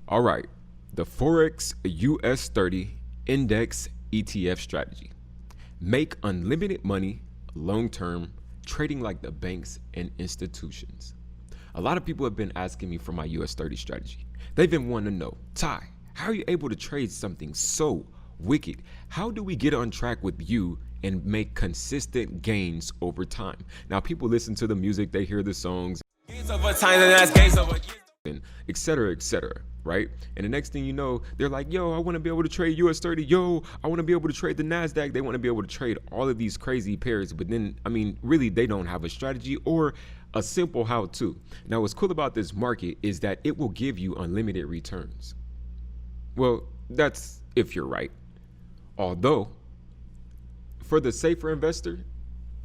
All right, the Forex US30 Index ETF strategy. Make unlimited money long-term, trading like the banks and institutions. A lot of people have been asking me for my US30 strategy. They've been wanting to know, Ty, how are you able to trade something so wicked? How do we get on track with you and make consistent gains over time? Now, people listen to the music, they hear the songs, and et cetera, right? And the next thing you know, they're like, yo, I want to be able to trade US30. Yo, I want to be able to trade the NASDAQ. They want to be able to trade all of these crazy pairs. But then, I mean, really, they don't have a strategy or a simple how-to. Now, what's cool about this market is that it will give you unlimited returns. Well, that's if you're right. Although, for the safer investor,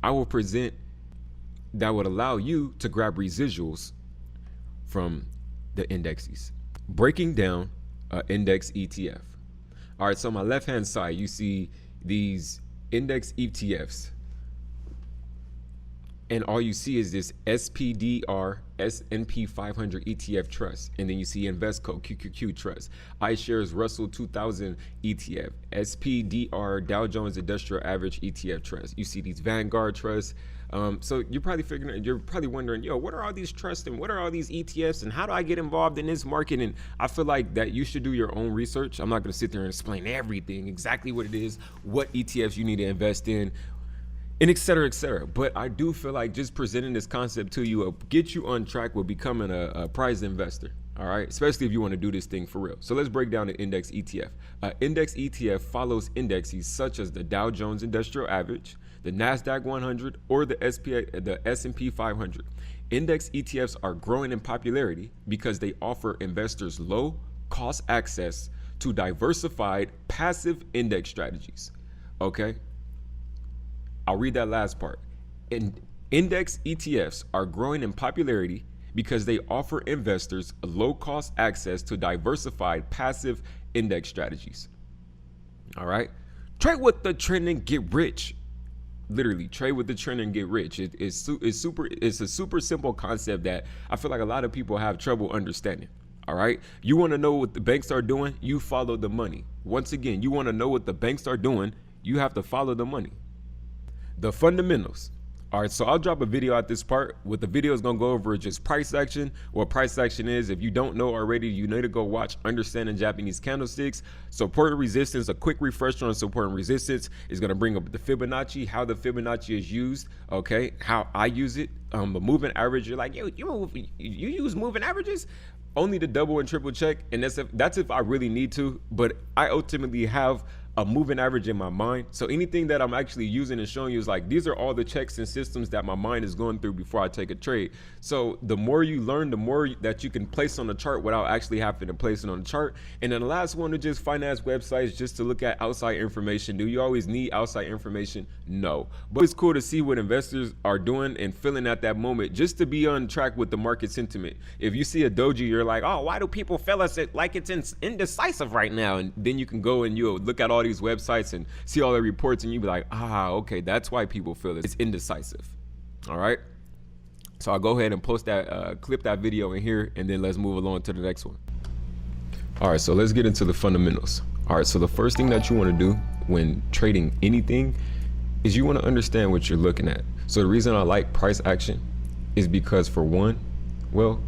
I will present that would allow you to grab residuals from the indexes. Breaking down an index ETF. All right, so on my left-hand side, you see these index ETFs. And all you see is this SPDR S&P 500 ETF trust. And then you see Investco QQQ trust, iShares Russell 2000 ETF, SPDR Dow Jones Industrial Average ETF trust. You see these Vanguard trusts. So you're probably wondering, yo, what are all these trusts and what are all these ETFs and how do I get involved in this market? And I feel like that you should do your own research. I'm not going to sit there and explain everything, exactly what it is, what ETFs you need to invest in, and et cetera, et cetera. But I do feel like just presenting this concept to you will get you on track with becoming a prize investor. All right, especially if you want to do this thing for real. So let's break down the index ETF. Index ETF follows indexes such as the Dow Jones Industrial Average, the NASDAQ 100, or the S&P 500. Index ETFs are growing in popularity because they offer investors low-cost access to diversified passive index strategies. Okay, I'll read that last part. Index ETFs are growing in popularity because they offer investors low-cost access to diversified passive index strategies. All right, trade with the trend and get rich. Literally, trade with the trend and get rich. It's a super simple concept that I feel like a lot of people have trouble understanding. All right, you want to know what the banks are doing? You follow the money. Once again, you want to know what the banks are doing? You have to follow the money. The fundamentals. All right, so I'll drop a video at this part. What the video is going to go over is just price action. What price action is, if you don't know already, you need to go watch Understanding Japanese Candlesticks. Support and resistance, a quick refresher on support and resistance is going to bring up the Fibonacci, how the Fibonacci is used, okay, how I use it. The moving average, you're like, yo, you use moving averages? Only to double and triple check, and that's if I really need to, but I ultimately have a moving average in my mind. So anything that I'm actually using and showing you is like, these are all the checks and systems that my mind is going through before I take a trade. So the more you learn, the more that you can place on the chart without actually having to place it on the chart. And then the last one is just finance websites, just to look at outside information. Do you always need outside information? No, but it's cool to see what investors are doing and feeling at that moment, just to be on track with the market sentiment. If you see a doji, you're like, oh, why do people feel like it's indecisive right now? And then you can go and you'll look at all these websites and see all the reports and you be like, okay, that's why people feel it's indecisive. All right, so I'll go ahead and post that clip that video in here, and then let's move along to the next one. All right, so let's get into the fundamentals. All right, so the first thing that you want to do when trading anything is you want to understand what you're looking at. So the reason I like price action is because, for one, well,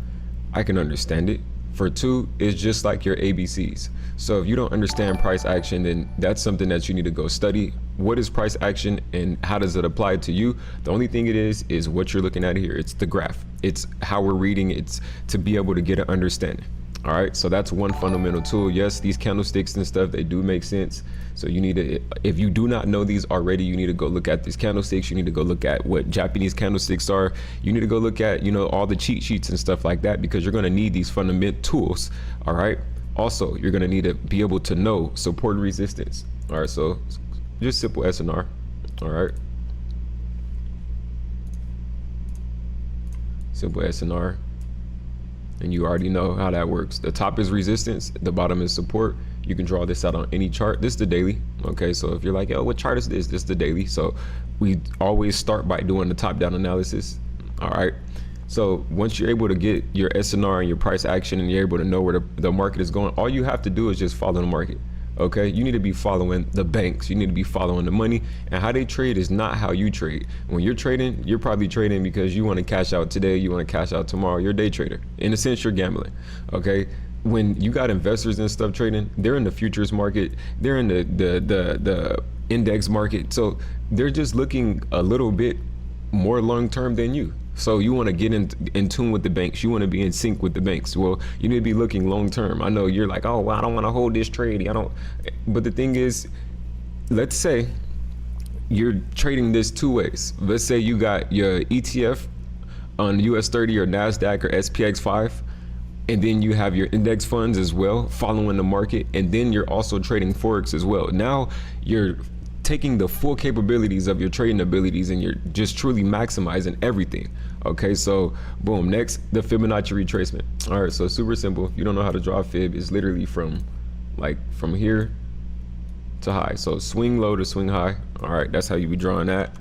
I can understand it. For two, it's just like your ABCs. So if you don't understand price action, then that's something that you need to go study. What is price action and how does it apply to you? The only thing it is what you're looking at here. It's the graph. It's how we're reading. It's to be able to get an understanding. All right, so that's one fundamental tool. Yes, these candlesticks and stuff, they do make sense. So you need to, if you do not know these already, you need to go look at these candlesticks. You need to go look at what Japanese candlesticks are. You need to go look at, all the cheat sheets and stuff like that, because you're going to need these fundamental tools. All right. Also, you're going to need to be able to know support and resistance. All right, so just simple SNR. All right. Simple SNR. And you already know how that works. The top is resistance, the bottom is support. You can draw this out on any chart. This is the daily. Okay, so if you're like, yo, what chart is this? This is the daily. So we always start by doing the top-down analysis. All right. So once you're able to get your SNR and your price action and you're able to know where the market is going, all you have to do is just follow the market. Okay, you need to be following the banks, you need to be following the money, and how they trade is not how you trade. When you're trading, you're probably trading because you want to cash out today, you want to cash out tomorrow. You're a day trader. In a sense, you're gambling. Okay, when you got investors and stuff trading, they're in the futures market, they're in the index market, so they're just looking a little bit more long term than you. So you want to get in tune with the banks. You want to be in sync with the banks. Well, you need to be looking long term. I know you're like, oh, well, I don't want to hold this trade. I don't. But the thing is, let's say you're trading this two ways. Let's say you got your ETF on US30 or NASDAQ or SPX5, and then you have your index funds as well, following the market, and then you're also trading Forex as well. Now you're taking the full capabilities of your trading abilities and you're just truly maximizing everything. Okay, so boom, next, the Fibonacci retracement. All right, so super simple. If you don't know how to draw a fib, it's literally from here to high. So swing low to swing high. All right, that's how you be drawing that.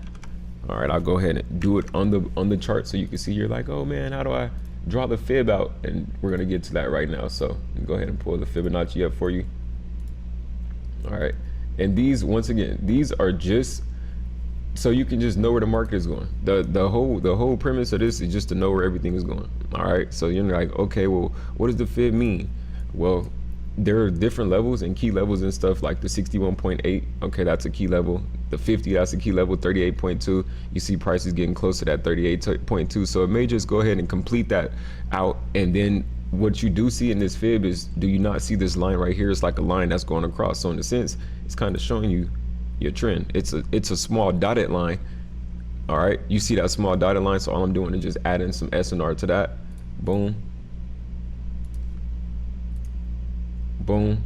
All right, I'll go ahead and do it on the chart so you can see. You're like, oh man, how do I draw the fib out? And we're gonna get to that right now. So go ahead and pull the Fibonacci up for you. All right. And these, once again, these are just so you can just know where the market is going. The whole premise of this is just to know where everything is going. All right, so you're like, okay, well, what does the fib mean? Well, there are different levels and key levels and stuff, like the 61.8. Okay, that's a key level. The 50, that's a key level. 38.2, you see prices getting close to that 38.2. So it may just go ahead and complete that out, and then what you do see in this fib is, do you not see this line right here? It's like a line that's going across. So in a sense, it's kind of showing you your trend. It's a small dotted line. All right, you see that small dotted line. So all I'm doing is just adding some SNR to that. Boom, boom.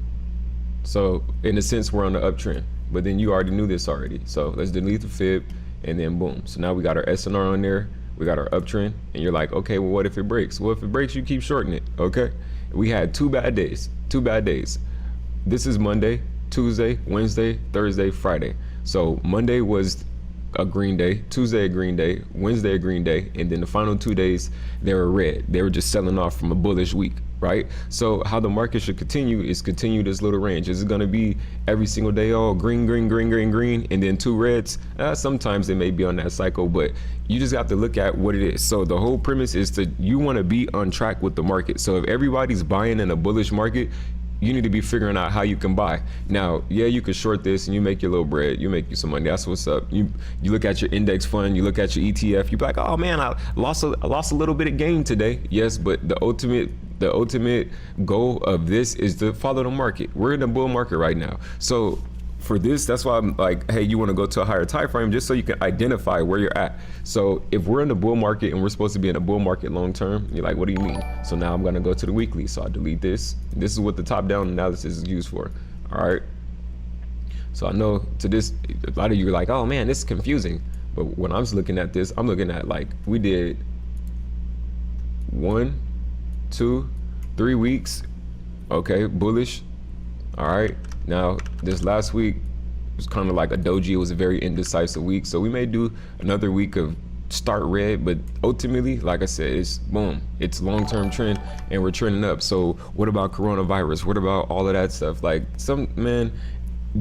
So in a sense, we're on the uptrend, but then you already knew this already. So let's delete the fib, and then boom. So now we got our SNR on there. We got our uptrend, and you're like, okay, well, what if it breaks? Well, if it breaks, you keep shorting it. Okay, we had two bad days. This is Monday, Tuesday, Wednesday, Thursday, Friday. So Monday was a green day, Tuesday a green day, Wednesday a green day, and then the final 2 days they were red. They were just selling off from a bullish week, right? So how the market should continue is continue this little range. Is it going to be every single day all green, green, green, green, green, and then two reds? Sometimes they may be on that cycle, but you just have to look at what it is. So the whole premise is you want to be on track with the market. So if everybody's buying in a bullish market, you need to be figuring out how you can buy. Now, yeah, you can short this and you make your little bread, you make you some money. That's what's up. You look at your index fund, you look at your ETF, you be like, oh man, I lost a little bit of gain today. Yes, but the ultimate goal of this is to follow the market. We're in a bull market right now. So for this, that's why I'm like, hey, you want to go to a higher time frame just so you can identify where you're at. So if we're in the bull market and we're supposed to be in a bull market long term, you're like, what do you mean? So now I'm going to go to the weekly. So I delete this. This is what the top down analysis is used for. All right. So I know to this, a lot of you are like, oh man, this is confusing. But when I was looking at this, I'm looking at like, we did 1, 2, 3 weeks. Okay, bullish. All right. Now, this last week was kind of like a doji. It was a very indecisive week. So we may do another week of start red, but ultimately, like I said, it's boom. It's long-term trend and we're trending up. So what about coronavirus? What about all of that stuff? Like man,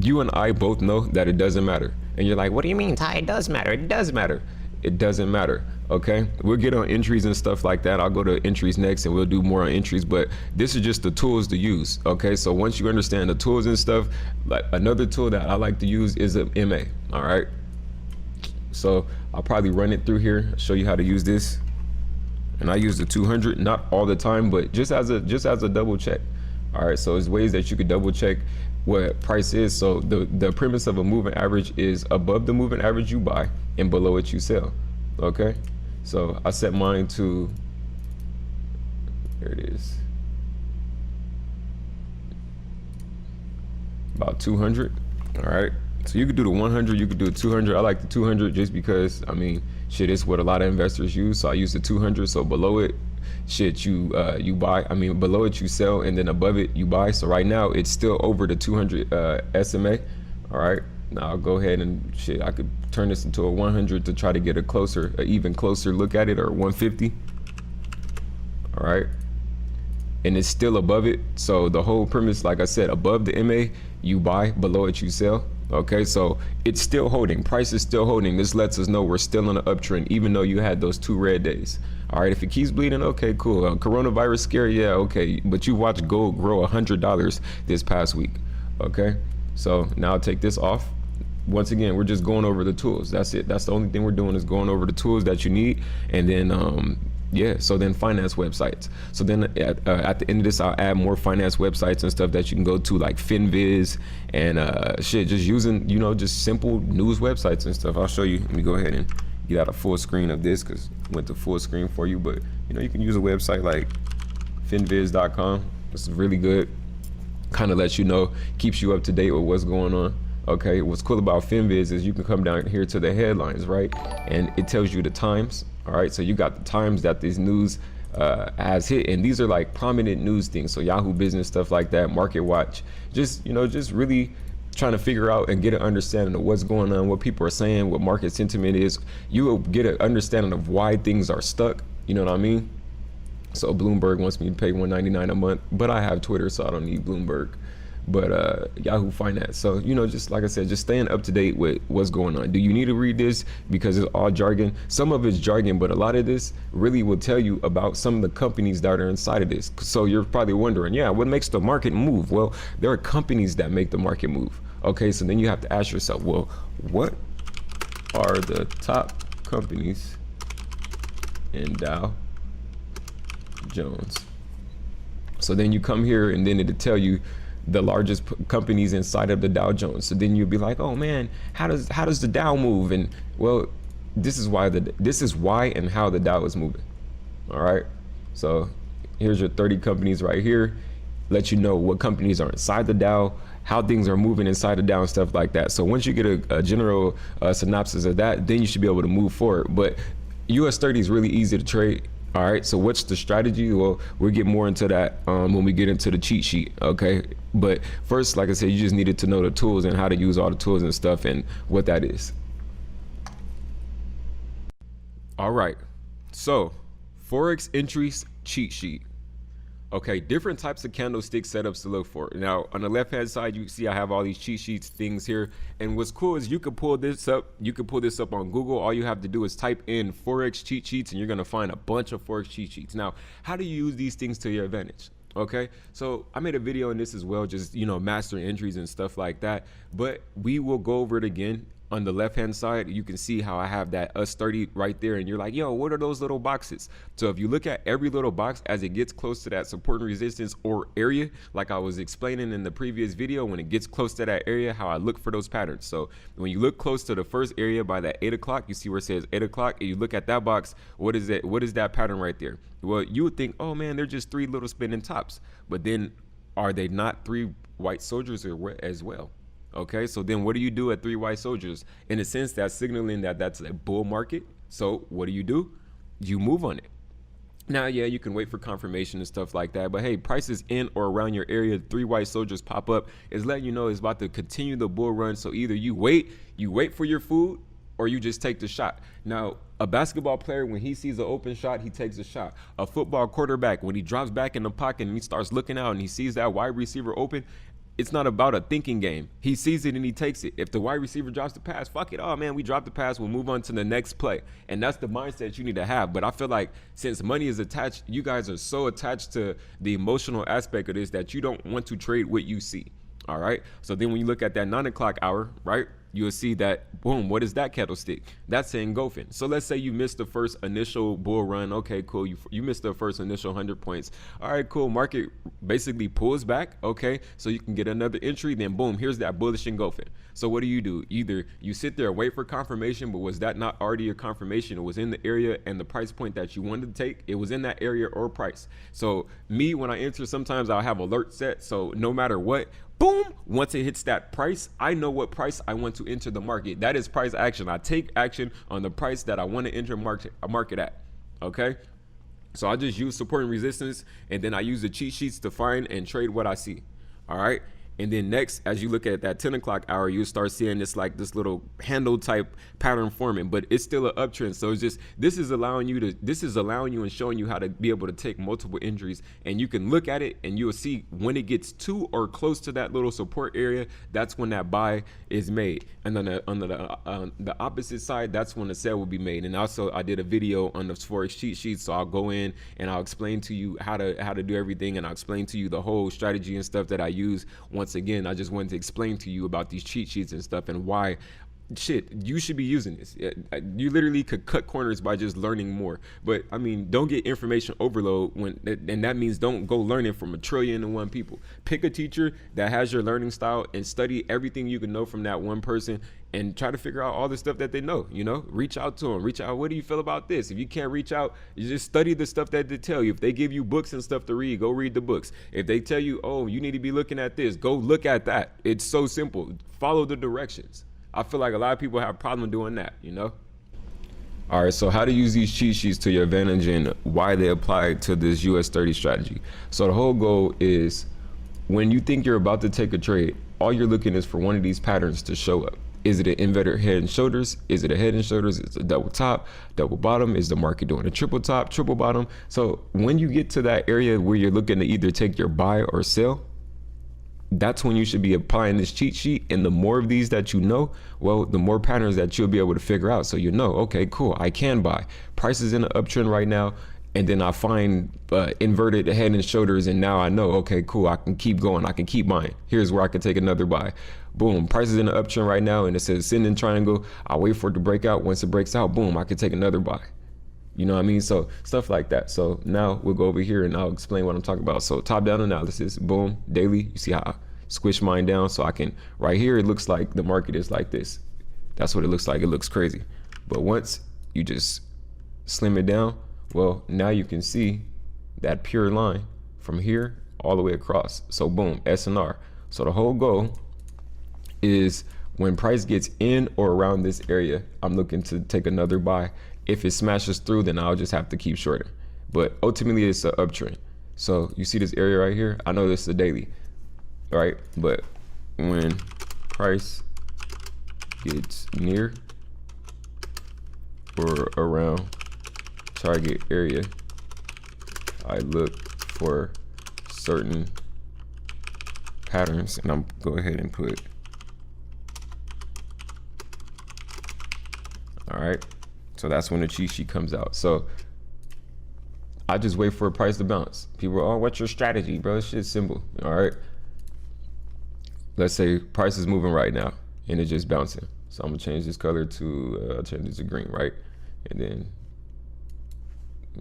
you and I both know that it doesn't matter. And you're like, what do you mean, Ty? It does matter. It does matter. It doesn't matter. Okay, we'll get on entries and stuff like that. I'll go to entries next and we'll do more on entries, but this is just the tools to use. Okay, so once you understand the tools and stuff, like another tool that I like to use is a MA. All right, so I'll probably run it through here, show you how to use this. And I use the 200, not all the time, but just as a double check. All right, so there's ways that you could double check what price is. So the premise of a moving average is above the moving average you buy and below it you sell. Okay, so I set mine to, there it is, about 200. All right, so you could do the 100, you could do the 200. I like the 200 just because, I mean, shit, it's what a lot of investors use. So I use the 200. So below it, shit, you buy. I mean, below it you sell, and then above it you buy. So right now it's still over the 200 SMA. All right, now I'll go ahead and I could turn this into a 100 to try to get an even closer look at it, or 150. all right, and it's still above it. So the whole premise, like I said, above the MA you buy, below it you sell. Okay, so it's still holding, price is still holding. This lets us know we're still on an uptrend, even though you had those 2 red days. All right, if it keeps bleeding, okay, cool. Coronavirus scare, yeah, okay, but you watched gold grow $100 this past week. Okay, so now I'll take this off. Once again, we're just going over the tools. That's it. That's the only thing we're doing, is going over the tools that you need. And then yeah, so then finance websites. So then at the end of this, I'll add more finance websites and stuff that you can go to, like FinViz and shit, just using, you know, just simple news websites and stuff. I'll show you. Let me go ahead and get out a full screen of this, because it went to full screen for you. But you know, you can use a website like finviz.com. This is really good. Kind of lets you know, keeps you up to date with what's going on. Okay, what's cool about FinViz is you can come down here to the headlines, right? And it tells you the times. All right, so you got the times that this news has hit, and these are like prominent news things. So Yahoo Business, stuff like that, Market Watch, just, you know, just really trying to figure out and get an understanding of what's going on, what people are saying, what market sentiment is. You will get an understanding of why things are stuck. You know what I mean? So Bloomberg wants me to pay $199 a month, but I have Twitter, so I don't need Bloomberg. But Yahoo Finance. So, you know, just like I said, just staying up to date with what's going on. Do you need to read this because it's all jargon? Some of it's jargon, but a lot of this really will tell you about some of the companies that are inside of this. So you're probably wondering, yeah, what makes the market move? Well, there are companies that make the market move. Okay, so then you have to ask yourself, well, what are the top companies in Dow Jones? So then you come here, and then it'll tell you the largest companies inside of the Dow Jones. So then you'll be like, oh man, how does the Dow move? And well, this is why and how the Dow is moving. All right, so here's your 30 companies right here. Let you know what companies are inside the Dow, how things are moving inside the Dow and stuff like that. So once you get a general synopsis of that, then you should be able to move forward. But US30 is really easy to trade. All right, so what's the strategy? Well, we'll get more into that when we get into the cheat sheet, okay? But first, like I said, you just needed to know the tools and how to use all the tools and stuff and what that is. All right, so Forex entries cheat sheet. Okay, different types of candlestick setups to look for. Now, on the left-hand side, you see I have all these cheat sheets things here. And what's cool is you can pull this up. You can pull this up on Google. All you have to do is type in Forex cheat sheets, and you're going to find a bunch of Forex cheat sheets. Now, how do you use these things to your advantage? Okay, so I made a video on this as well, just, you know, mastering entries and stuff like that. But we will go over it again. On the left hand side, you can see how I have that Us30 right there, and you're like, yo, what are those little boxes? So if you look at every little box as it gets close to that support and resistance or area, like I was explaining in the previous video, when it gets close to that area, how I look for those patterns. So when you look close to the first area by that 8 o'clock, you see where it says 8 o'clock, and you look at that box, what is it? What is that pattern right there? Well, you would think, oh man, they're just 3 little spinning tops, but then are they not 3 white soldiers as well? Okay, so then what do you do at 3 white soldiers? In a sense, that's signaling that that's a bull market. So what do? You move on it. Now, yeah, you can wait for confirmation and stuff like that, but hey, prices in or around your area, 3 white soldiers pop up, is letting you know it's about to continue the bull run. So either you wait for your food, or you just take the shot. Now, a basketball player, when he sees an open shot, he takes a shot. A football quarterback, when he drops back in the pocket and he starts looking out and he sees that wide receiver open, it's not about a thinking game. He sees it and he takes it. If the wide receiver drops the pass, fuck it. Oh man, we dropped the pass. We'll move on to the next play. And that's the mindset you need to have. But I feel like since money is attached, you guys are so attached to the emotional aspect of this that you don't want to trade what you see. All right. So then when you look at that 9 o'clock hour, right, you'll see that, boom, what is that candlestick? That's engulfing. So let's say you missed the first initial bull run. Okay, cool. You missed the first initial 100 points. All right, cool. Market basically pulls back. Okay, so you can get another entry. Then boom, here's that bullish engulfing. So what do? Either you sit there, wait for confirmation, but was that not already a confirmation? It was in the area and the price point that you wanted to take. It was in that area or price. So me, when I enter, sometimes I'll have alert set. So no matter what, boom, once it hits that price, I know what price I want to enter the market. That is price action. I take action on the price that I want to enter a market at. Okay, so I just use support and resistance, and then I use the cheat sheets to find and trade what I see. All right, And then next, as you look at that 10 o'clock hour, you start seeing this like this little handle type pattern forming, but it's still an uptrend. So it's just, this is allowing you and showing you how to be able to take multiple entries, and you can look at it and you'll see when it gets to or close to that little support area, that's when that buy is made. And then on the opposite side, that's when the sell will be made. And also I did a video on the Forex cheat sheet, so I'll go in and I'll explain to you how to do everything, and I'll explain to you the whole strategy and stuff that I use. Once again, I just wanted to explain to you about these cheat sheets and stuff and why you should be using this. You literally could cut corners by just learning more. But I mean, don't get information overload and that means don't go learning from 1,000,000,001 people. Pick a teacher that has your learning style and study everything you can know from that one person, and try to figure out all the stuff that they know. Reach out to them. Reach out. What do you feel about this? If you can't reach out, you just study the stuff that they tell you. If they give you books and stuff to read, go read the books. If they tell you, oh, you need to be looking at this, go look at that. It's so simple. Follow the directions. I feel like a lot of people have a problem doing that, All right, so how to use these cheat sheets to your advantage and why they apply to this US30 strategy. So the whole goal is, when you think you're about to take a trade, all you're looking is for one of these patterns to show up. Is it an inverted head and shoulders? Is it a head and shoulders? Is it a double top, double bottom? Is the market doing a triple top, triple bottom? So when you get to that area where you're looking to either take your buy or sell, that's when you should be applying this cheat sheet. And the more of these that you know, well, the more patterns that you'll be able to figure out. So okay, cool, I can buy. Price is in an uptrend right now. And then I find inverted head and shoulders, and now I know, okay, cool, I can keep going, I can keep buying. Here's where I can take another buy. Boom, price is in an uptrend right now, and it says ascending triangle. I'll wait for it to break out. Once it breaks out, boom, I can take another buy. You know what I mean? So stuff like that. So now we'll go over here and I'll explain what I'm talking about. So top down analysis, boom, daily. You see how I squish mine down, so I can, right here, it looks like the market is like this. That's what it looks like. It looks crazy. But once you just slim it down, well, now you can see that pure line from here all the way across. So boom, S&R. So the whole goal is, when price gets in or around this area, I'm looking to take another buy. If it smashes through, then I'll just have to keep shorting. But ultimately, it's an uptrend. So you see this area right here? I know this is a daily, right? But when price gets near or around target area, I look for certain patterns, and I'm go ahead and put, all right, so that's when the cheat sheet comes out. So I just wait for a price to bounce. People are, oh, what's your strategy, bro? This shit's simple. All right, let's say price is moving right now and it's just bouncing. So I'm gonna change this color to I'll change this to green, right? And then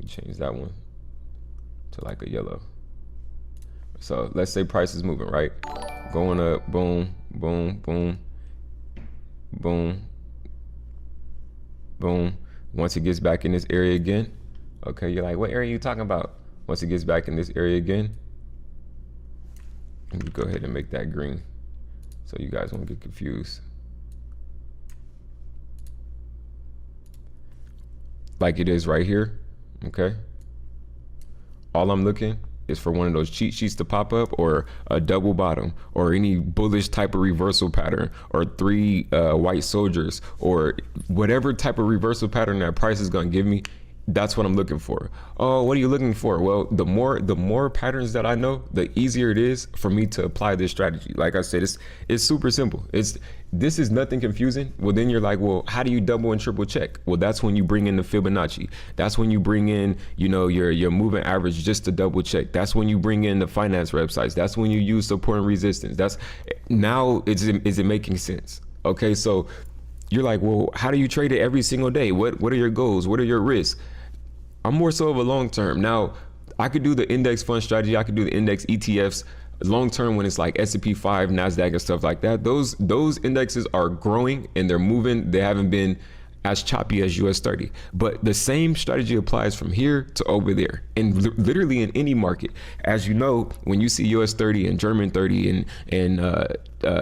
change that one to like a yellow. So let's say price is moving, right? Going up, boom, boom, boom, boom, boom. Once it gets back in this area again, okay, you're like, what area are you talking about? Once it gets back in this area again, let me go ahead and make that green so you guys won't get confused. Like it is right here. Okay, all I'm looking is for one of those cheat sheets to pop up, or a double bottom, or any bullish type of reversal pattern, or 3 white soldiers, or whatever type of reversal pattern that price is gonna give me. That's what I'm looking for. Oh, what are you looking for? Well, the more patterns that I know, the easier it is for me to apply this strategy. Like I said, it's super simple. This is nothing confusing. Well, then you're like, well, how do you double and triple check? Well, that's when you bring in the Fibonacci. That's when you bring in, your moving average just to double check. That's when you bring in the finance websites. That's when you use support and resistance. Now is it making sense? Okay, so you're like, well, how do you trade it every single day? What are your goals? What are your risks? I'm more so of a long term. Now, I could do the index fund strategy. I could do the index ETFs long term when it's like S&P 5, NASDAQ and stuff like that. Those indexes are growing and they're moving. They haven't been as choppy as US30. But the same strategy applies from here to over there, and literally in any market. As you know, when you see US30 and German 30 and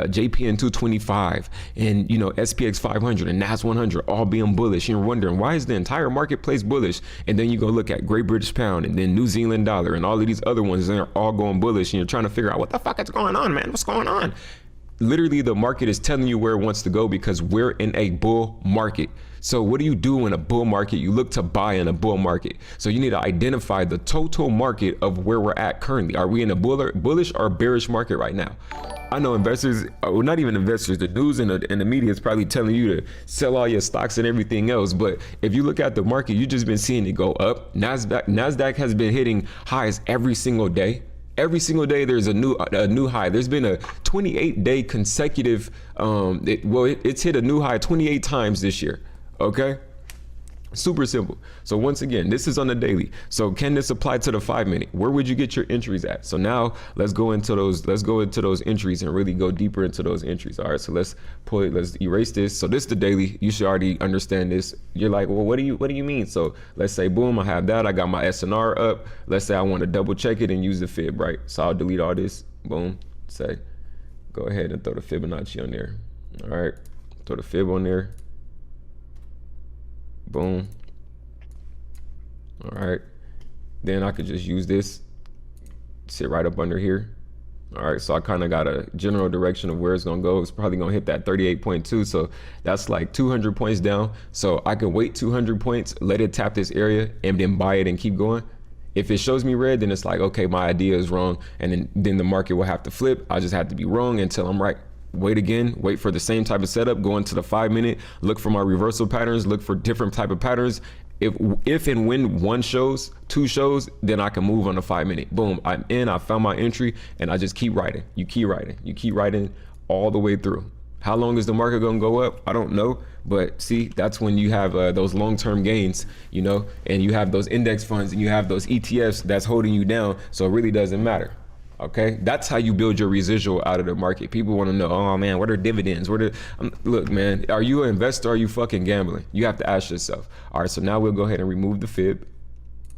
JPN 225 and, you know, SPX 500 and NAS 100 all being bullish, and you're wondering, why is the entire marketplace bullish? And then you go look at Great British Pound and then New Zealand dollar and all of these other ones, and they're all going bullish, and you're trying to figure out what the fuck is going on, man? What's going on? Literally, the market is telling you where it wants to go because we're in a bull market. So what do you do in a bull market? You look to buy in a bull market. So you need to identify the total market of where we're at currently. Are we in a bullish or bearish market right now? I know investors, well, not even investors, the news and the media is probably telling you to sell all your stocks and everything else. But if you look at the market, you've just been seeing it go up. NASDAQ has been hitting highs every single day. Every single day there's a new high. There's been a 28-day consecutive, it's hit a new high 28 times this year, okay? Super simple. So once again, this is on the daily. So can this apply to the 5-minute? Where would you get your entries at? So now let's go into those entries and really go deeper into those entries. All right, so let's erase this. So this is the daily. You should already understand this. You're like, well, what do you mean? So let's say, boom, I have that. I got my SNR up. Let's say I want to double check it and use the fib, right? So I'll delete all this. Boom. Say, go ahead and throw the Fibonacci on there. All right, throw the fib on there. Boom. All right, then I could just use this, sit right up under here. All right, so I kind of got a general direction of where it's gonna go. It's probably gonna hit that 38.2, so that's like 200 points down. So I can wait 200 points, let it tap this area, and then buy it and keep going. If it shows me red, then it's like, okay, my idea is wrong, and then the market will have to flip. I just have to be wrong until I'm right. Wait again, wait for the same type of setup, go into the 5-minute, look for my reversal patterns, look for different type of patterns. If and when one shows, two shows, then I can move on the 5-minute. Boom, I'm in, I found my entry, and I just keep writing. You keep writing all the way through. How long is the market gonna go up? I don't know, but see, that's when you have those long-term gains, you know, and you have those index funds and you have those ETFs that's holding you down, so it really doesn't matter. Okay, that's how you build your residual out of the market. People want to know, oh man, what are dividends? Look, man, are you an investor or are you fucking gambling? You have to ask yourself. All right, so now we'll go ahead and remove the fib.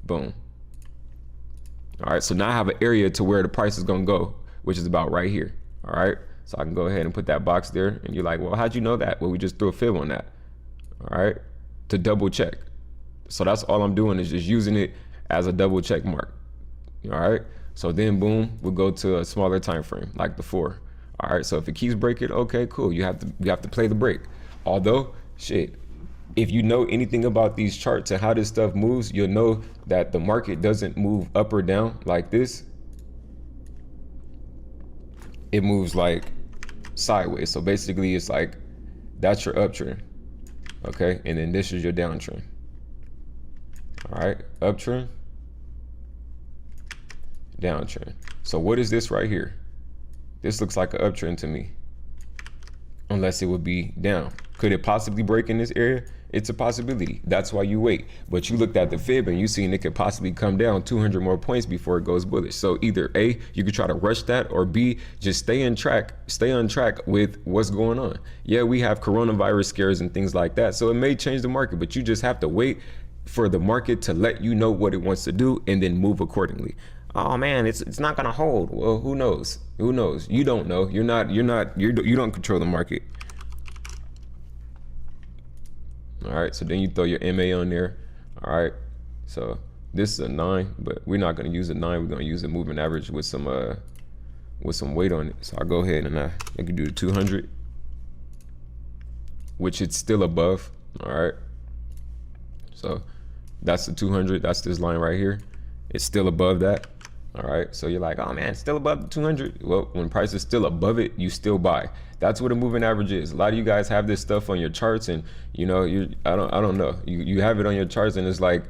Boom. All right, so now I have an area to where the price is gonna go, which is about right here. All right, so I can go ahead and put that box there, and you're like, well, how'd you know that? Well, we just threw a fib on that. All right, to double check. So that's all I'm doing is just using it as a double check mark. All right. So then boom, we'll go to a smaller time frame like the 4. All right, so if it keeps breaking, okay, cool. You have to play the break. Although, shit, if you know anything about these charts and how this stuff moves, you'll know that the market doesn't move up or down like this. It moves like sideways. So basically it's like, that's your uptrend, okay? And then this is your downtrend. All right, uptrend, downtrend. So what is this right here? This looks like an uptrend to me, unless it would be down. Could it possibly break in this area? It's a possibility. That's why you wait. But you looked at the fib and you seen it could possibly come down 200 more points before it goes bullish. So either A, you could try to rush that, or B, just stay on track with what's going on. Yeah, we have coronavirus scares and things like that, so it may change the market, but you just have to wait for the market to let you know what it wants to do and then move accordingly. Oh man, it's not gonna hold. Well, who knows? Who knows? You don't know. You don't control the market. All right, so then you throw your MA on there. All right, so this is a 9, but we're not gonna use a 9. We're gonna use a moving average with some weight on it. So I'll go ahead and I can do the 200, which it's still above. All right, so that's the 200. That's this line right here. It's still above that. All right, so you're like, oh man, it's still above the 200. Well, when price is still above it, you still buy. That's what a moving average is. A lot of you guys have this stuff on your charts, and you know, I don't know. You have it on your charts, and it's like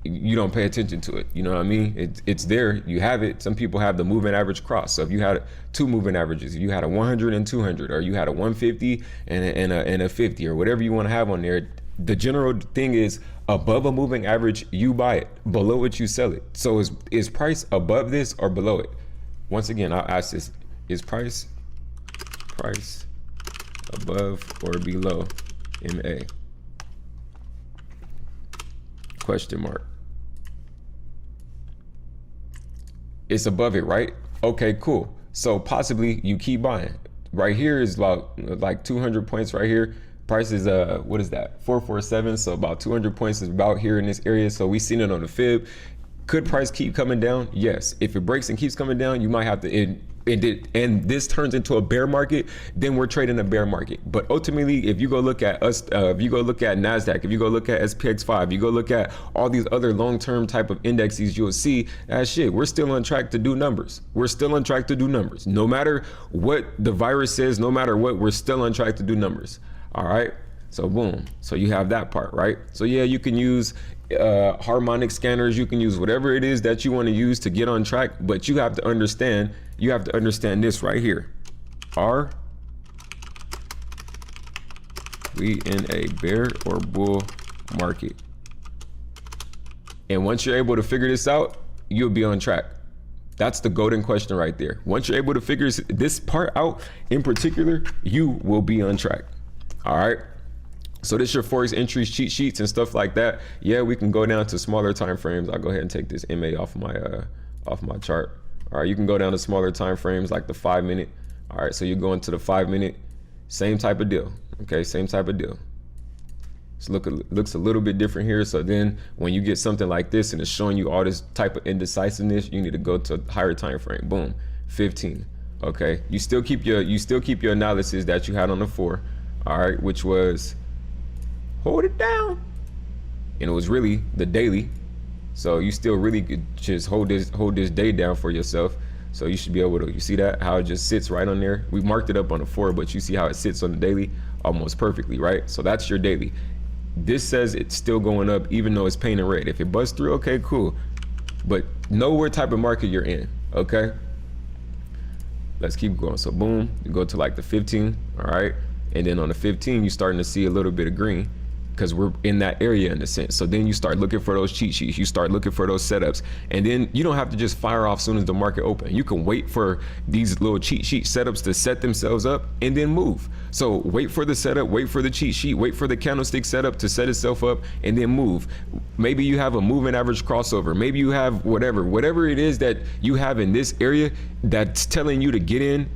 you don't pay attention to it. You know what I mean? It's there. You have it. Some people have the moving average cross. So if you had 2 moving averages, if you had a 100 and 200, or you had a 150 and a 50, or whatever you want to have on there. The general thing is, above a moving average, you buy it. Below it, you sell it. So is price above this or below it? Once again, I'll ask this: is price above or below MA? Question mark. It's above it, right? Okay, cool. So possibly you keep buying. Right here is about like 200 points right here. Price is what is that? 447. So about 200 points is about here in this area. So we seen it on the fib. Could price keep coming down? Yes. If it breaks and keeps coming down, you might have to and this turns into a bear market, then we're trading a bear market. But ultimately, if you go look at us, if you go look at NASDAQ, if you go look at SPX5, you go look at all these other long-term type of indexes, you'll see that shit, we're still on track to do numbers. We're still on track to do numbers. No matter what the virus says, no matter what, we're still on track to do numbers. All right. So boom. So you have that part, right? So yeah, you can use harmonic scanners, you can use whatever it is that you want to use to get on track, but you have to understand this right here. Are we in a bear or bull market? And once you're able to figure this out, you'll be on track. That's the golden question right there. Once you're able to figure this part out in particular, you will be on track. All right. So this is your Forex entries, cheat sheets and stuff like that. Yeah, we can go down to smaller time frames. I'll go ahead and take this MA off my chart. All right, you can go down to smaller time frames like the 5 minute. All right, so you go into the 5 minute, same type of deal. Okay, same type of deal. So looks a little bit different here. So then when you get something like this and it's showing you all this type of indecisiveness, you need to go to a higher time frame. Boom, 15. Okay, you still keep your analysis that you had on the 4. All right, which was hold it down, and it was really the daily. So you still really could just hold this day down for yourself. So you should be able to, you see that how it just sits right on there. We marked it up on the 4, but you see how it sits on the daily almost perfectly, right? So that's your daily. This says it's still going up even though it's painted red. If it busts through, okay, cool, but know what type of market you're in. Okay, let's keep going. So boom, you go to like the 15. All right, and then on the 15 you're starting to see a little bit of green, because we're in that area in a sense. So then you start looking for those cheat sheets, you start looking for those setups, and then you don't have to just fire off as soon as the market open. You can wait for these little cheat sheet setups to set themselves up and then move. So wait for the setup, wait for the cheat sheet, wait for the candlestick setup to set itself up and then move. Maybe you have a moving average crossover, maybe you have whatever it is that you have in this area that's telling you to get in,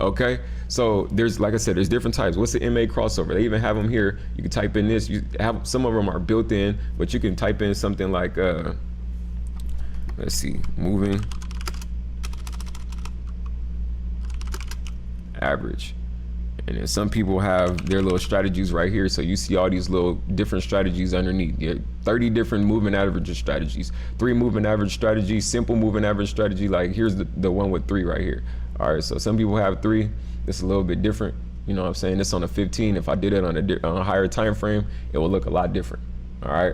okay? So there's, like I said, there's different types. What's the MA crossover? They even have them here. You can type in this. You have, some of them are built in, but you can type in something like, let's see, moving average. And then some people have their little strategies right here. So you see all these little different strategies underneath. You have 30 different moving average strategies, 3 moving average strategies, simple moving average strategy. Like here's the one with 3 right here. All right, so some people have 3. It's a little bit different. You know what I'm saying? It's on a 15. If I did it on a higher time frame, it will look a lot different. All right.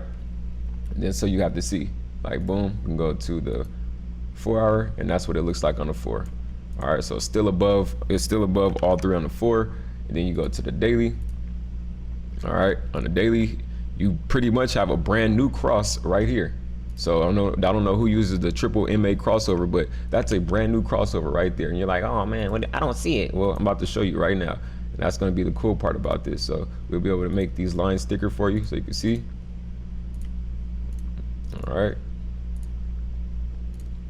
And then so you have to see, like boom, you can go to the 4 hour, and that's what it looks like on the 4. All right, so it's still above all 3 on the 4. And then you go to the daily. All right, on the daily, you pretty much have a brand new cross right here. So I don't know who uses the triple MA crossover, but that's a brand new crossover right there. And you're like, oh man, I don't see it. Well, I'm about to show you right now. And that's going to be the cool part about this. So we'll be able to make these lines thicker for you so you can see. All right.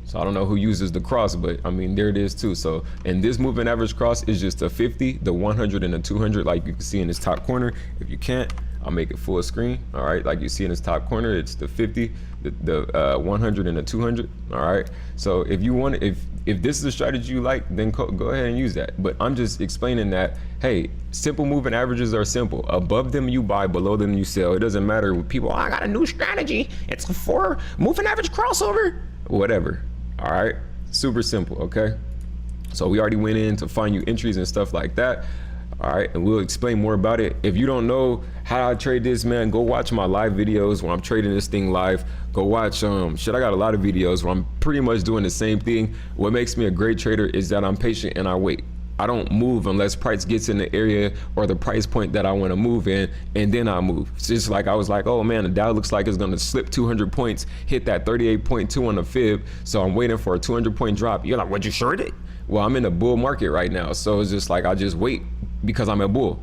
So I don't know who uses the cross, but I mean, there it is too. So, and this moving average cross is just a 50, the 100 and the 200, like you can see in this top corner. If you can't, I'll make it full screen. All right, like you see in this top corner, it's the 50, the 100 and the 200. All right, so if you want, if this is a strategy you like, then go ahead and use that. But I'm just explaining that, hey, simple moving averages are simple. Above them you buy, below them you sell. It doesn't matter with people, oh, I got a new strategy, it's a 4 moving average crossover, whatever. All right, super simple. Okay, so we already went in to find you entries and stuff like that. All right, and we'll explain more about it. If you don't know how I trade this, man, go watch my live videos where I'm trading this thing live. Go watch I got a lot of videos where I'm pretty much doing the same thing. What makes me a great trader is that I'm patient and I wait. I don't move unless price gets in the area or the price point that I want to move in, and then I move. It's just like I was like, oh man, the Dow looks like it's going to slip 200 points, hit that 38.2 on the fib. So I'm waiting for a 200 point drop. You're like, what, you shorted? Well, I'm in a bull market right now. So it's just like, I just wait because I'm a bull.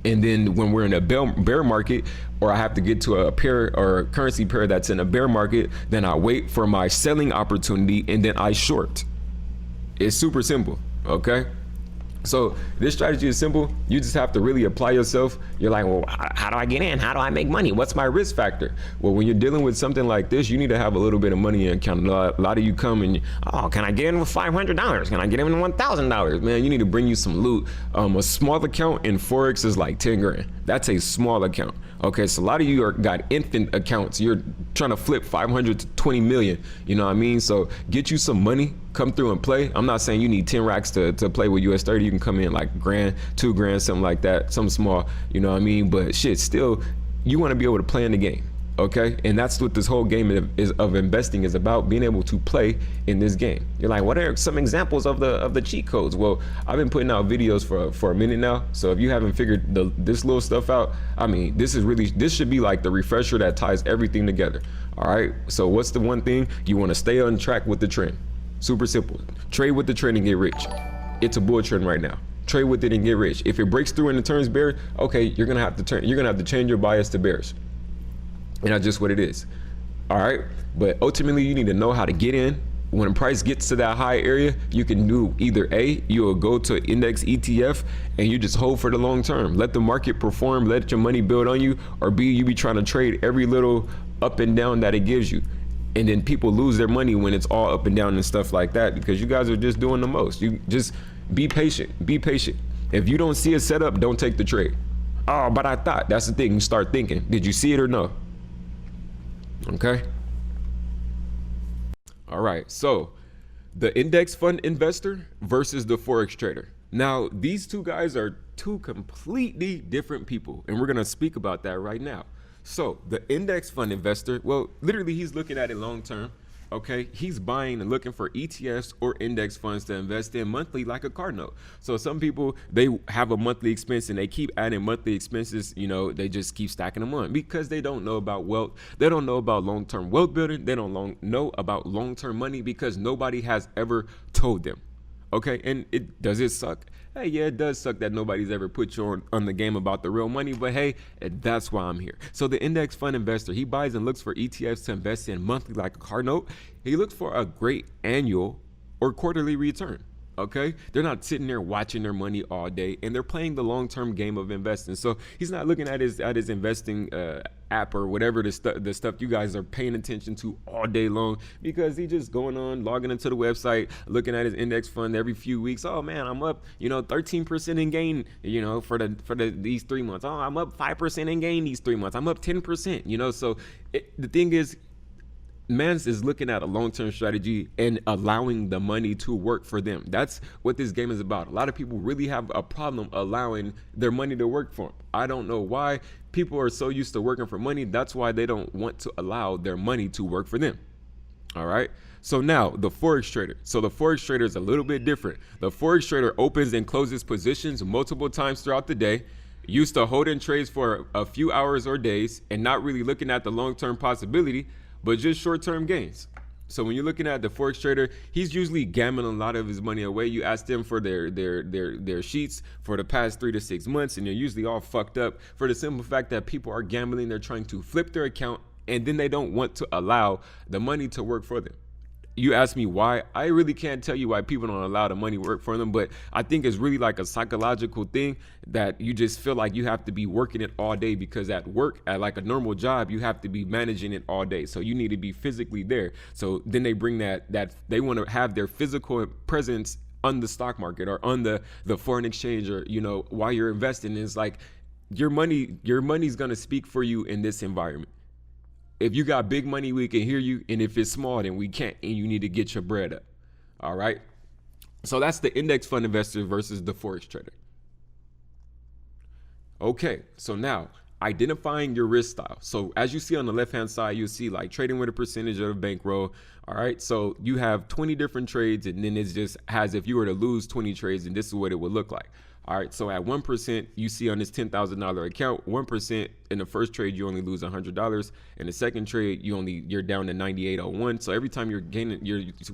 And then when we're in a bear market, or I have to get to a pair or a currency pair that's in a bear market, then I wait for my selling opportunity and then I short. It's super simple, okay? So this strategy is simple. You just have to really apply yourself. You're like, well, how do I get in? How do I make money? What's my risk factor? Well, when you're dealing with something like this, you need to have a little bit of money in account. A lot of you come and, oh, can I get in with $500? Can I get in with $1,000? Man, you need to bring you some loot. A small account in Forex is like 10 grand. That's a small account. Okay, so a lot of you got infant accounts. You're trying to flip 500 to 20 million. You know what I mean? So get you some money, come through and play. I'm not saying you need 10 racks to play with US30. You can come in like grand, 2 grand, something like that, something small. You know what I mean? But shit, still, you want to be able to play in the game. Okay, and that's what this whole game of investing is about, being able to play in this game. You're like, what are some examples of the cheat codes? Well, I've been putting out videos for a minute now, so if you haven't figured this little stuff out, I mean, this should be like the refresher that ties everything together. All right, so what's the one thing? You want to stay on track with the trend. Super simple. Trade with the trend and get rich. It's a bull trend right now. Trade with it and get rich. If it breaks through and it turns bearish, okay, you're gonna have to change your bias to bearish. And that's just what it is. All right, but ultimately you need to know how to get in. When price gets to that high area, you can do either A, you will go to Index ETF and you just hold for the long term. Let the market perform, let your money build on you, or B, you be trying to trade every little up and down that it gives you. And then people lose their money when it's all up and down and stuff like that, because you guys are just doing the most. You just be patient, be patient. If you don't see a setup, don't take the trade. Oh, but I thought. That's the thing, you start thinking, did you see it or no? Okay. All right. So the index fund investor versus the Forex trader. Now, these two guys are two completely different people, and we're going to speak about that right now. So the index fund investor, well, literally he's looking at it long term. Okay, he's buying and looking for ETFs or index funds to invest in monthly, like a car note. So some people, they have a monthly expense and they keep adding monthly expenses. You know, they just keep stacking them on because they don't know about wealth. They don't know about long-term wealth building. They don't know about long-term money because nobody has ever told them. Okay, and does it suck? Hey, yeah, it does suck that nobody's ever put you on the game about the real money, but hey, that's why I'm here. So the index fund investor, he buys and looks for ETFs to invest in monthly, like a car note. He looks for a great annual or quarterly return. Okay, they're not sitting there watching their money all day, and they're playing the long-term game of investing. So he's not looking at his investing app or whatever the stuff you guys are paying attention to all day long, because he's just going on, logging into the website, looking at his index fund every few weeks. Oh man, I'm up, 13% in gain, for these 3 months. Oh, I'm up 5% in gain these 3 months. I'm up 10%. So the thing is, Mans is looking at a long-term strategy and allowing the money to work for them. That's what this game is about. A lot of people really have a problem allowing their money to work for them. I don't know why. People are so used to working for money. That's why they don't want to allow their money to work for them. All right. So now the Forex trader. So the Forex trader is a little bit different. The Forex trader opens and closes positions multiple times throughout the day, used to hold in trades for a few hours or days and not really looking at the long-term possibility, but just short-term gains. So when you're looking at the Forex trader, he's usually gambling a lot of his money away. You ask them for their sheets for the past 3 to 6 months, and they're usually all fucked up for the simple fact that people are gambling. They're trying to flip their account, and then they don't want to allow the money to work for them. You ask me why, I really can't tell you why people don't allow the money work for them, but I think it's really like a psychological thing that you just feel like you have to be working it all day, because at work, at like a normal job, you have to be managing it all day. So you need to be physically there. So then they bring that they want to have their physical presence on the stock market or on the foreign exchange, or, while you're investing. It's like your money's going to speak for you in this environment. If you got big money, we can hear you. And if it's small, then we can't. And you need to get your bread up. All right. So that's the index fund investor versus the Forex trader. Okay. So now identifying your risk style. So as you see on the left-hand side, you'll see like trading with a percentage of the bankroll. All right. So you have 20 different trades, and then it just has, if you were to lose 20 trades, and this is what it would look like. All right, so at 1%, you see on this $10,000 account, 1% in the first trade, you only lose $100. In the second trade, you're down to 98.01. So every time you're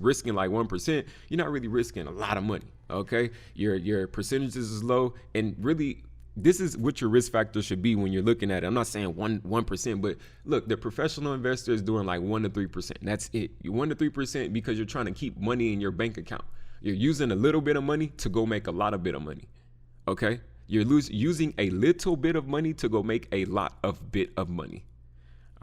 risking like 1%, you're not really risking a lot of money. Okay, your percentages is low, and really, this is what your risk factor should be when you're looking at it. I'm not saying 1%, but look, the professional investor is doing like 1 to 3%. That's it. You 1 to 3% because you're trying to keep money in your bank account. You're using a little bit of money to go make a lot of bit of money. Okay? You're using a little bit of money to go make a lot of bit of money.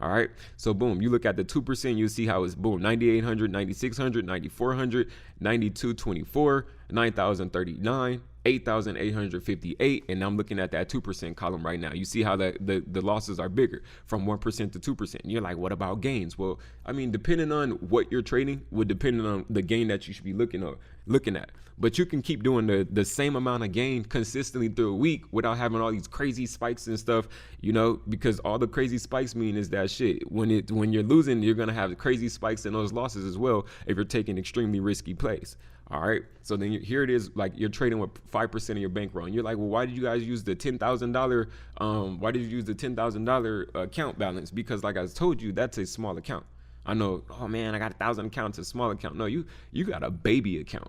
All right. So boom, you look at the 2%, you see how it's boom, 9,800, 9,600, 9,400, 9,224, 9,039, 8,858. And I'm looking at that 2% column right now. You see how the losses are bigger from 1% to 2%. And you're like, what about gains? Well, I mean, depending on what you're trading would depend on the gain that you should be looking at. But you can keep doing the same amount of gain consistently through a week without having all these crazy spikes and stuff, you know, because all the crazy spikes mean is that shit. When you're losing, you're going to have crazy spikes in those losses as well if you're taking extremely risky plays. All right. So then here it is, like you're trading with 5% of your bankroll. And you're like, well, why did you guys use the $10,000? Why did you use the $10,000 account balance? Because like I told you, that's a small account. I know, oh man, I got 1,000 accounts, a small account. No, you got a baby account.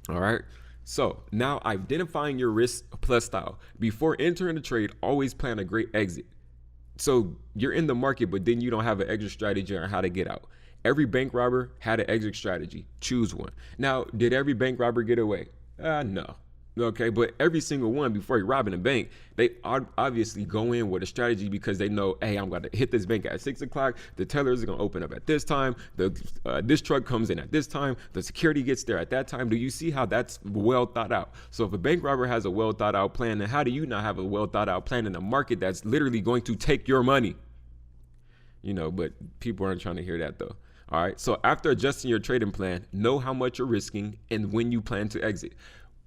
All right. So now identifying your risk plus style. Before entering the trade, always plan a great exit. So you're in the market, but then you don't have an exit strategy on how to get out. Every bank robber had an exit strategy. Choose one. Now, did every bank robber get away? No. Okay, but every single one, before you're robbing a bank, they obviously go in with a strategy because they know, hey, I'm going to hit this bank at 6 o'clock. The tellers are going to open up at this time. This truck comes in at this time. The security gets there at that time. Do you see how that's well thought out? So if a bank robber has a well thought out plan, then how do you not have a well thought out plan in a market that's literally going to take your money? You know, but people aren't trying to hear that though. All right. So after adjusting your trading plan, know how much you're risking and when you plan to exit.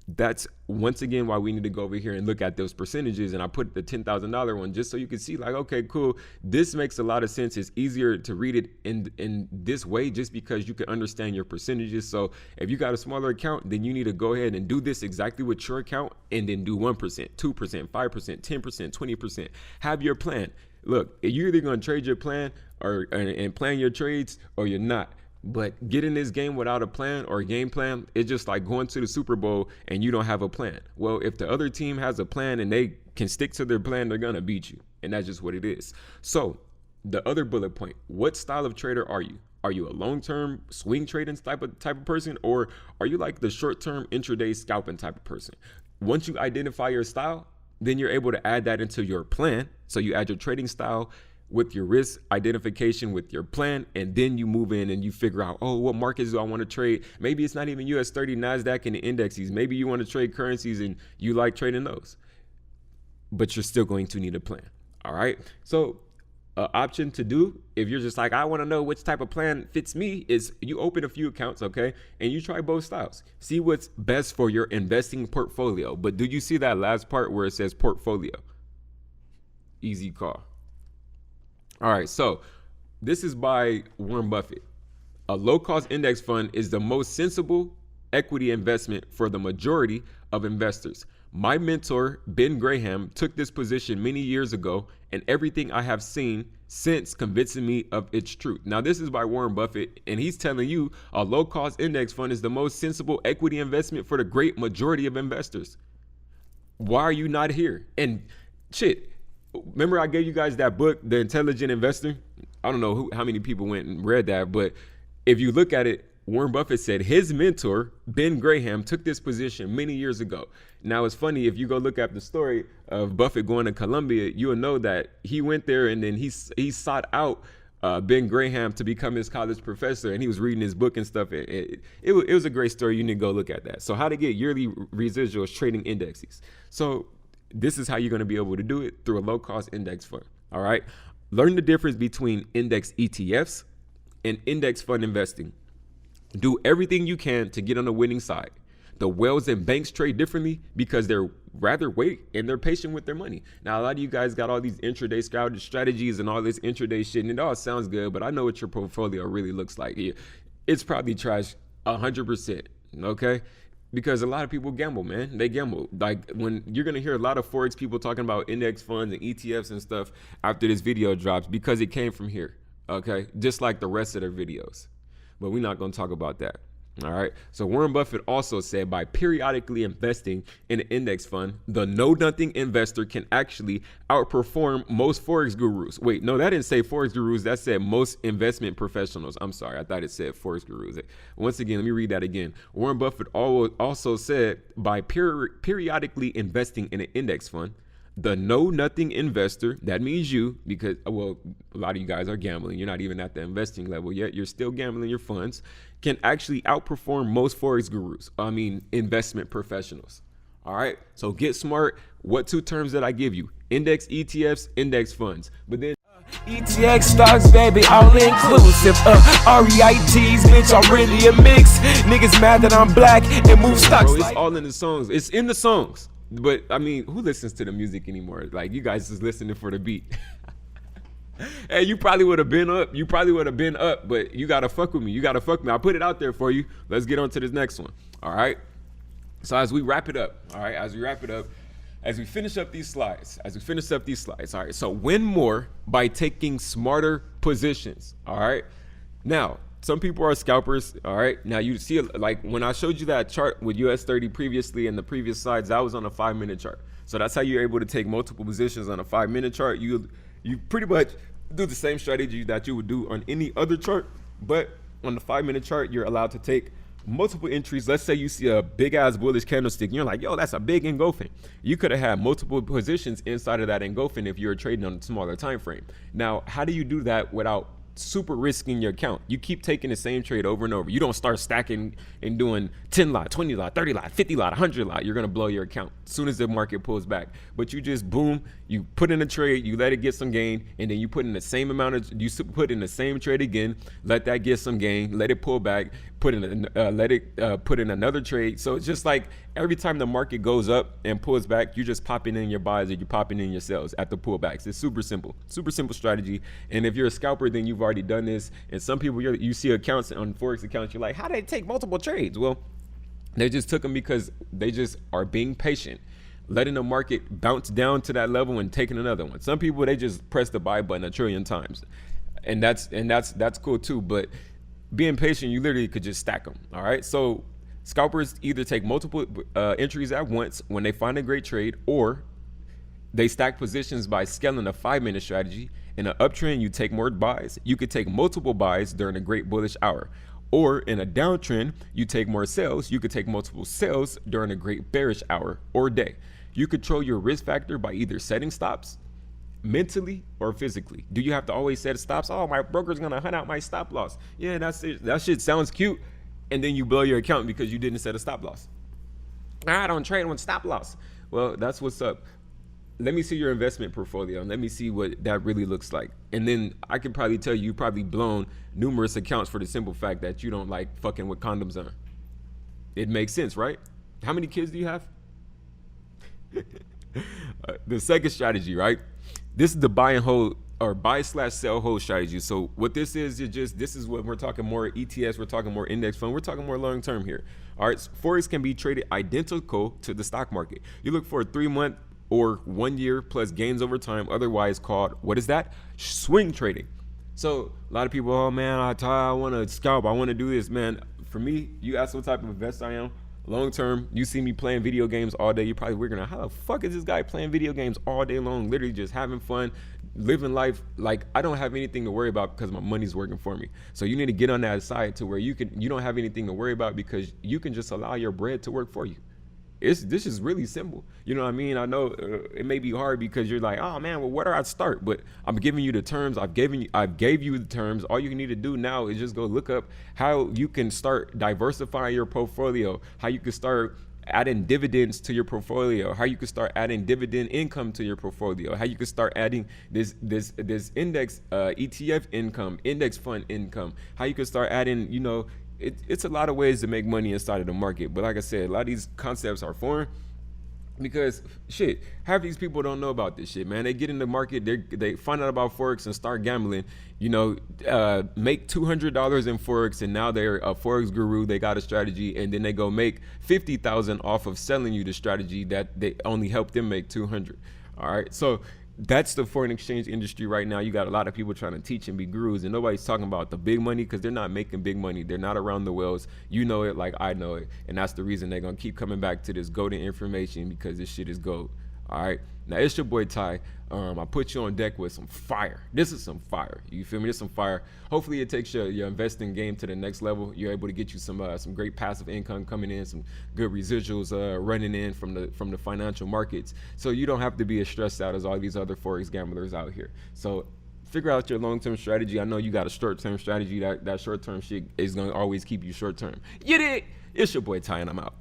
That's once again why we need to go over here and look at those percentages. And I put the $10,000 one just so you can see like, okay, cool. This makes a lot of sense. It's easier to read it in this way just because you can understand your percentages. So if you got a smaller account, then you need to go ahead and do this exactly with your account and then do 1%, 2%, 5%, 10%, 20%. Have your plan. Look, you're either going to trade your plan and plan your trades or you're not. But getting this game without a plan or a game plan, it's just like going to the Super Bowl and you don't have a plan. Well, if the other team has a plan and they can stick to their plan, they're going to beat you. And that's just what it is. So the other bullet point, what style of trader are you? Are you a long-term swing trading type of person, or are you like the short-term intraday scalping type of person? Once you identify your style, then you're able to add that into your plan. So you add your trading style with your risk identification with your plan, and then you move in and you figure out, oh, what markets do I want to trade? Maybe it's not even Us30, NASDAQ, and the indexes. Maybe you want to trade currencies and you like trading those, but you're still going to need a plan. All right. So option to do, if you're just like, I want to know which type of plan fits me, is you open a few accounts, okay, and you try both styles. See what's best for your investing portfolio. But do you see that last part where it says portfolio? Easy call. All right, so this is by Warren Buffett. A low-cost index fund is the most sensible equity investment for the majority of investors. My mentor, Ben Graham, took this position many years ago, and everything I have seen since convincing me of its truth. Now, this is by Warren Buffett, and he's telling you a low-cost index fund is the most sensible equity investment for the great majority of investors. Why are you not here? And shit, remember I gave you guys that book, The Intelligent Investor? I don't know how many people went and read that, but if you look at it, Warren Buffett said his mentor, Ben Graham, took this position many years ago. Now, it's funny, if you go look at the story of Buffett going to Columbia, you will know that he went there and then he sought out Ben Graham to become his college professor, and he was reading his book and stuff. It was a great story. You need to go look at that. So how to get yearly residuals trading indexes. So this is how you're going to be able to do it, through a low-cost index fund. All right. Learn the difference between index ETFs and index fund investing. Do everything you can to get on the winning side. The whales and banks trade differently because they're rather wait and they're patient with their money. Now, a lot of you guys got all these intraday strategies and all this intraday shit, and it all sounds good, but I know what your portfolio really looks like. It's probably trash 100%. Okay. Because a lot of people gamble, man. They gamble. Like, when you're going to hear a lot of Forex people talking about index funds and ETFs and stuff after this video drops, because it came from here. Okay. Just like the rest of their videos. But we're not going to talk about that. All right. So Warren Buffett also said by periodically investing in an index fund, the know-nothing investor can actually outperform most Forex gurus. Wait, no, that didn't say Forex gurus. That said most investment professionals. I'm sorry. I thought it said Forex gurus. Once again, let me read that again. Warren Buffett also said by periodically investing in an index fund, the know-nothing investor, that means you, because, well, a lot of you guys are gambling. You're not even at the investing level yet. You're still gambling your funds, can actually outperform most Forex gurus. Investment professionals. All right. So get smart. What two terms did I give you? Index ETFs, index funds. But then ETX stocks, baby, all inclusive. REITs, bitch, I'm really a mix. Niggas mad that I'm black and move stocks. Bro, it's all in the songs. It's in the songs. But I mean, who listens to the music anymore? Like, you guys just listening for the beat. Hey, you probably would have been up. But you gotta fuck with me. I put it out there for you. Let's get on to this next one. All right. So as we wrap it up, as we finish up these slides, all right. So win more by taking smarter positions. All right. Now, some people are scalpers. All right. Now you see, like when I showed you that chart with US30 previously in the previous slides, that was on a 5-minute chart. So that's how you're able to take multiple positions on a 5-minute chart. You pretty much do the same strategy that you would do on any other chart, but on the 5-minute chart, you're allowed to take multiple entries. Let's say you see a big ass bullish candlestick and you're like, yo, that's a big engulfing. You could have had multiple positions inside of that engulfing if you were trading on a smaller time frame. Now, how do you do that without super risking your account? You keep taking the same trade over and over. You don't start stacking and doing 10 lot, 20 lot, 30 lot, 50 lot, 100 lot. You're going to blow your account as soon as the market pulls back. But you just boom, you put in a trade, you let it get some gain, and then you put in the same amount of, you put in the same trade again, let that get some gain, let it pull back, put in another trade. So it's just like every time the market goes up and pulls back, you're just popping in your buys or you're popping in your sells at the pullbacks. It's super simple strategy. And if you're a scalper, then you've already done this. And some people, you see accounts on Forex accounts, you're like, how did they take multiple trades? Well, they just took them because they just are being patient, letting the market bounce down to that level and taking another one. Some people, they just press the buy button 1 trillion times, and that's cool too. But being patient, you literally could just stack them. All right. So scalpers either take multiple entries at once when they find a great trade, or they stack positions by scaling a 5-minute strategy. In an uptrend, you take more buys. You could take multiple buys during a great bullish hour. Or in a downtrend, you take more sells. You could take multiple sells during a great bearish hour or day. You control your risk factor by either setting stops mentally or physically. Do you have to always set stops? Oh, my broker's gonna hunt out my stop loss. Yeah, that's it. That shit sounds cute. And then you blow your account because you didn't set a stop loss. I don't trade with stop loss. Well, that's what's up. Let me see your investment portfolio and let me see what that really looks like. And then I can probably tell you've probably blown numerous accounts for the simple fact that you don't like fucking with condoms on. It makes sense, right? How many kids do you have? The second strategy, right? This is the buy and hold, or buy/sell hold strategy. So what this is this is what we're talking more ETFs, we're talking more index fund, we're talking more long term here. All right, Forex can be traded identical to the stock market. You look for a 3-month or 1 year plus gains over time, otherwise called, what is that? Swing trading. So a lot of people, oh man, I want to scalp, I want to do this, man. For me, you ask what type of investor I am. Long term, you see me playing video games all day, you're probably wondering, how the fuck is this guy playing video games all day long, literally just having fun, living life like I don't have anything to worry about because my money's working for me. So you need to get on that side to where you don't have anything to worry about because you can just allow your bread to work for you. This is really simple. You know what I mean? I know it may be hard because you're like, oh man, well, where do I start? But I'm giving you the terms. I gave you the terms. All you need to do now is just go look up how you can start diversifying your portfolio, how you can start adding dividends to your portfolio, how you can start adding dividend income to your portfolio, how you can start adding this index ETF income, index fund income, how you can start adding, it's a lot of ways to make money inside of the market. But like I said, a lot of these concepts are foreign because shit, half these people don't know about this shit, man. They get in the market, they find out about Forex and start gambling, make $200 in Forex, and now they're a Forex guru. They got a strategy, and then they go make $50,000 off of selling you the strategy that they only helped them make $200. All right, so that's the foreign exchange industry right now. You got a lot of people trying to teach and be gurus, and nobody's talking about the big money because they're not making big money. They're not around the wells. You know it like I know it, and that's the reason they're gonna keep coming back to this golden information, because this shit is gold. All right, now it's your boy Ty. I put you on deck with some fire. This is some fire. You feel me? This is some fire. Hopefully it takes your investing game to the next level. You're able to get you some great passive income coming in, some good residuals running in from the financial markets. So you don't have to be as stressed out as all these other forex gamblers out here. So figure out your long-term strategy. I know you got a short-term strategy. That short-term shit is gonna always keep you short-term. You dig? It's your boy Ty, and I'm out.